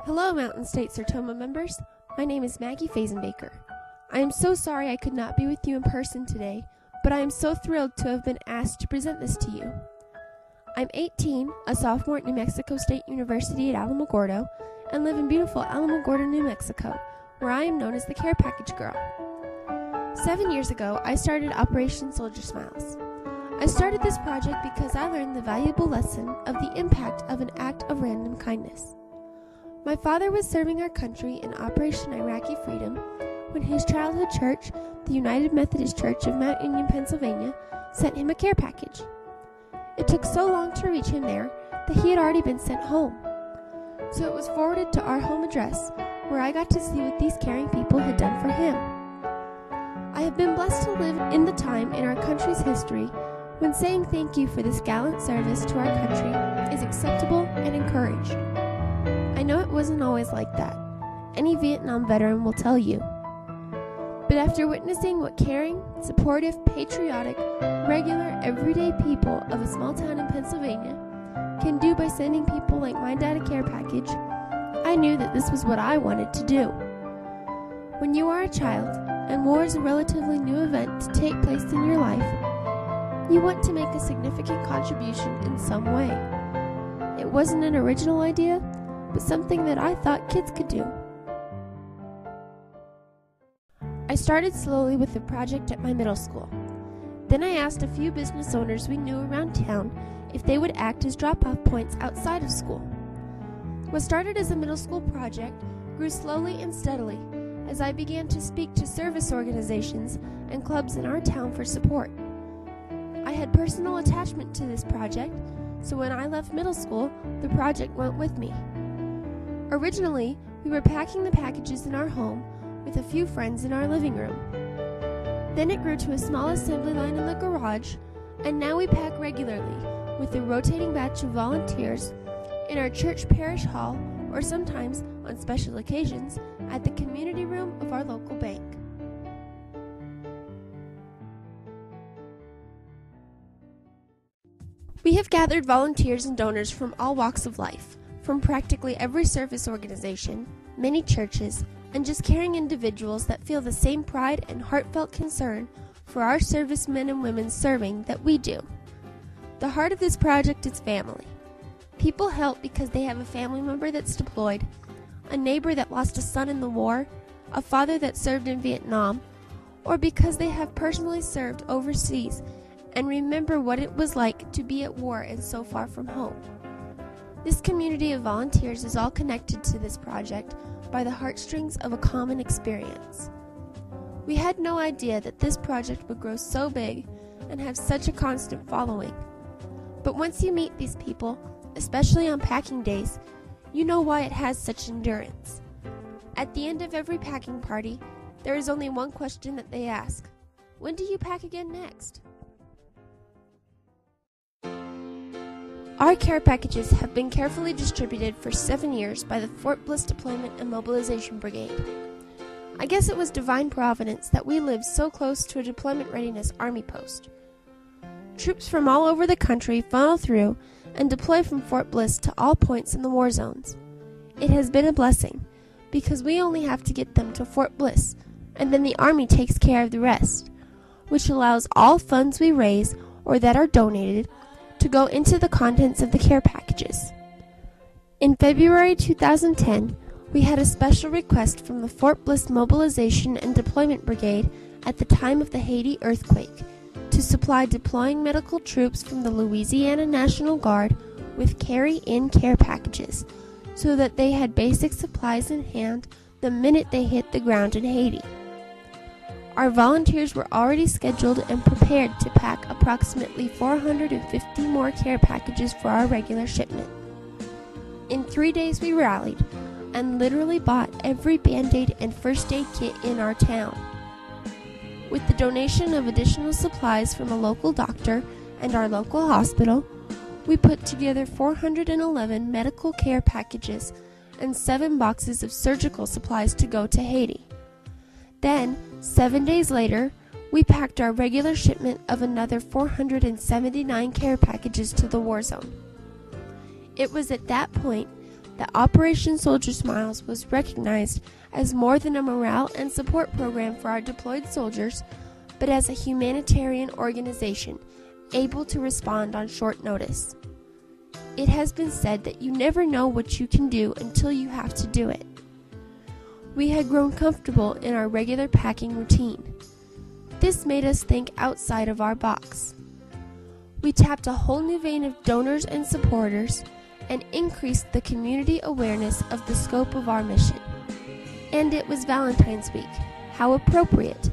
Hello, Mountain State Sertoma members. My name is Maggie Fazenbaker. I am so sorry I could not be with you in person today, but I am so thrilled to have been asked to present this to you. I'm 18, a sophomore at New Mexico State University at Alamogordo, and live in beautiful Alamogordo, New Mexico, where I am known as the Care Package Girl. 7 years ago, I started Operation Soldier Smiles. I started this project because I learned the valuable lesson of the impact of an act of random kindness. My father was serving our country in Operation Iraqi Freedom when his childhood church, the United Methodist Church of Mount Union, Pennsylvania, sent him a care package. It took so long to reach him there that he had already been sent home. So it was forwarded to our home address, where I got to see what these caring people had done for him. I have been blessed to live in the time in our country's history when saying thank you for this gallant service to our country is acceptable and encouraged. I know it wasn't always like that. Any Vietnam veteran will tell you. But after witnessing what caring, supportive, patriotic, regular, everyday people of a small town in Pennsylvania can do by sending people like my dad a care package, I knew that this was what I wanted to do. When you are a child, and war is a relatively new event to take place in your life, you want to make a significant contribution in some way. It wasn't an original idea, but something that I thought kids could do. I started slowly with the project at my middle school. Then I asked a few business owners we knew around town if they would act as drop-off points outside of school. What started as a middle school project grew slowly and steadily as I began to speak to service organizations and clubs in our town for support. I had personal attachment to this project, so when I left middle school, the project went with me. Originally, we were packing the packages in our home with a few friends in our living room. Then it grew to a small assembly line in the garage, and now we pack regularly with a rotating batch of volunteers in our church parish hall or sometimes, on special occasions, at the community room of our local bank. We have gathered volunteers and donors from all walks of life, from practically every service organization, many churches, and just caring individuals that feel the same pride and heartfelt concern for our servicemen and women serving that we do. The heart of this project is family. People help because they have a family member that's deployed, a neighbor that lost a son in the war, a father that served in Vietnam, or because they have personally served overseas and remember what it was like to be at war and so far from home. This community of volunteers is all connected to this project by the heartstrings of a common experience. We had no idea that this project would grow so big and have such a constant following. But once you meet these people, especially on packing days, you know why it has such endurance. At the end of every packing party, there is only one question that they ask: when do you pack again next? Our care packages have been carefully distributed for 7 years by the Fort Bliss Deployment and Mobilization Brigade. I guess it was divine providence that we lived so close to a deployment readiness Army post. Troops from all over the country funnel through and deploy from Fort Bliss to all points in the war zones. It has been a blessing, because we only have to get them to Fort Bliss, and then the Army takes care of the rest, which allows all funds we raise or that are donated to go into the contents of the care packages. In February 2010, we had a special request from the Fort Bliss Mobilization and Deployment Brigade at the time of the Haiti earthquake to supply deploying medical troops from the Louisiana National Guard with carry-in care packages so that they had basic supplies in hand the minute they hit the ground in Haiti. Our volunteers were already scheduled and prepared to pack approximately 450 more care packages for our regular shipment. In 3 days we rallied and literally bought every Band-Aid and first aid kit in our town. With the donation of additional supplies from a local doctor and our local hospital, we put together 411 medical care packages and 7 boxes of surgical supplies to go to Haiti. Then, 7 days later, we packed our regular shipment of another 479 care packages to the war zone. It was at that point that Operation Soldier Smiles was recognized as more than a morale and support program for our deployed soldiers, but as a humanitarian organization able to respond on short notice. It has been said that you never know what you can do until you have to do it. We had grown comfortable in our regular packing routine. This made us think outside of our box. We tapped a whole new vein of donors and supporters and increased the community awareness of the scope of our mission. And it was Valentine's Week. How appropriate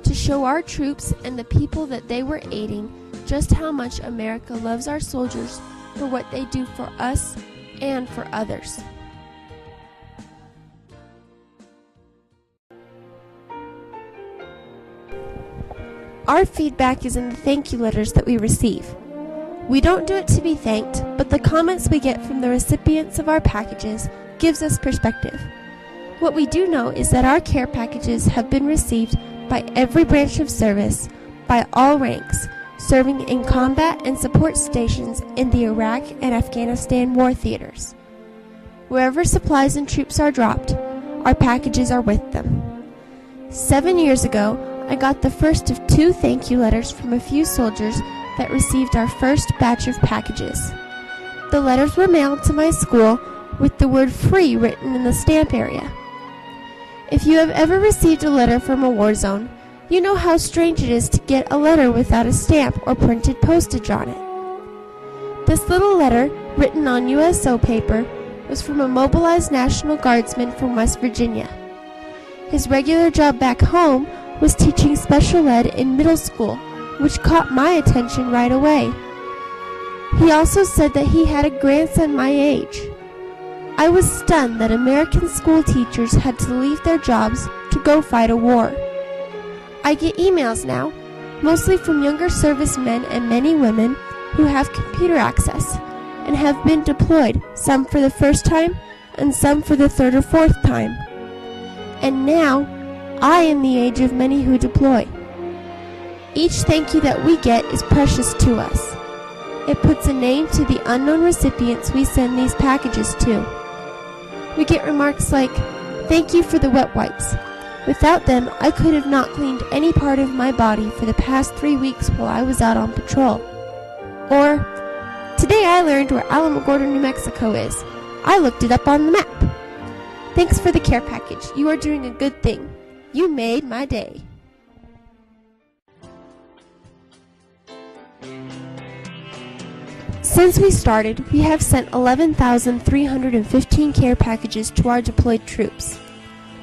to show our troops and the people that they were aiding just how much America loves our soldiers for what they do for us and for others. Our feedback is in the thank you letters that we receive. We don't do it to be thanked, but the comments we get from the recipients of our packages gives us perspective. What we do know is that our care packages have been received by every branch of service, by all ranks, serving in combat and support stations in the Iraq and Afghanistan war theaters. Wherever supplies and troops are dropped, our packages are with them. 7 years ago, I got the first of 2 thank you letters from a few soldiers that received our first batch of packages. The letters were mailed to my school with the word free written in the stamp area. If you have ever received a letter from a war zone, you know how strange it is to get a letter without a stamp or printed postage on it. This little letter, written on USO paper, was from a mobilized National Guardsman from West Virginia. His regular job back home was teaching special ed in middle school, which caught my attention right away. He also said that he had a grandson my age. I was stunned that American school teachers had to leave their jobs to go fight a war. I get emails now, mostly from younger servicemen and many women who have computer access and have been deployed, some for the first time and some for the 3rd or 4th time. And now, I am the age of many who deploy. Each thank you that we get is precious to us. It puts a name to the unknown recipients we send these packages to. We get remarks like, "Thank you for the wet wipes. Without them, I could have not cleaned any part of my body for the past 3 weeks while I was out on patrol." Or, "Today I learned where Alamogordo, New Mexico is. I looked it up on the map. Thanks for the care package. You are doing a good thing. You made my day." Since we started, we have sent 11,315 care packages to our deployed troops.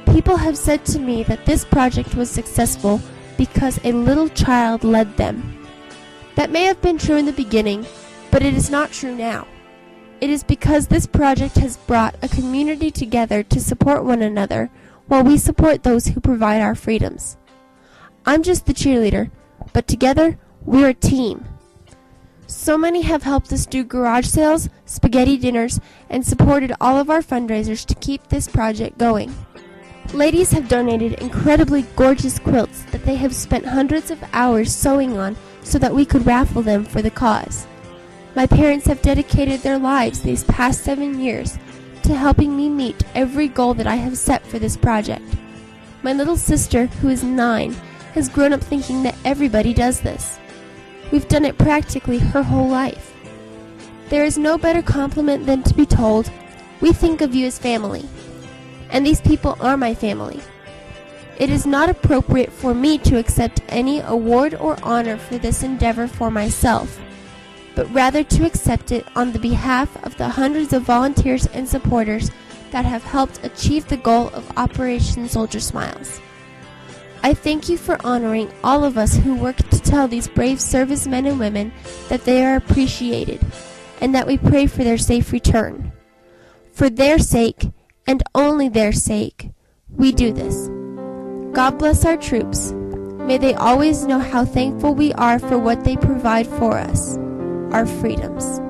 People have said to me that this project was successful because a little child led them. That may have been true in the beginning, but it is not true now. It is because this project has brought a community together to support one another while we support those who provide our freedoms. I'm just the cheerleader, but together we're a team. So many have helped us do garage sales, spaghetti dinners, and supported all of our fundraisers to keep this project going. Ladies have donated incredibly gorgeous quilts that they have spent hundreds of hours sewing on so that we could raffle them for the cause. My parents have dedicated their lives these past 7 years to helping me meet every goal that I have set for this project. My little sister, who is 9, has grown up thinking that everybody does this. We've done it practically her whole life. There is no better compliment than to be told, "We think of you as family." And these people are my family. It is not appropriate for me to accept any award or honor for this endeavor for myself, but rather to accept it on the behalf of the hundreds of volunteers and supporters that have helped achieve the goal of Operation Soldier Smiles. I thank you for honoring all of us who work to tell these brave servicemen and women that they are appreciated, and that we pray for their safe return. For their sake, and only their sake, we do this. God bless our troops. May they always know how thankful we are for what they provide for us, our freedoms.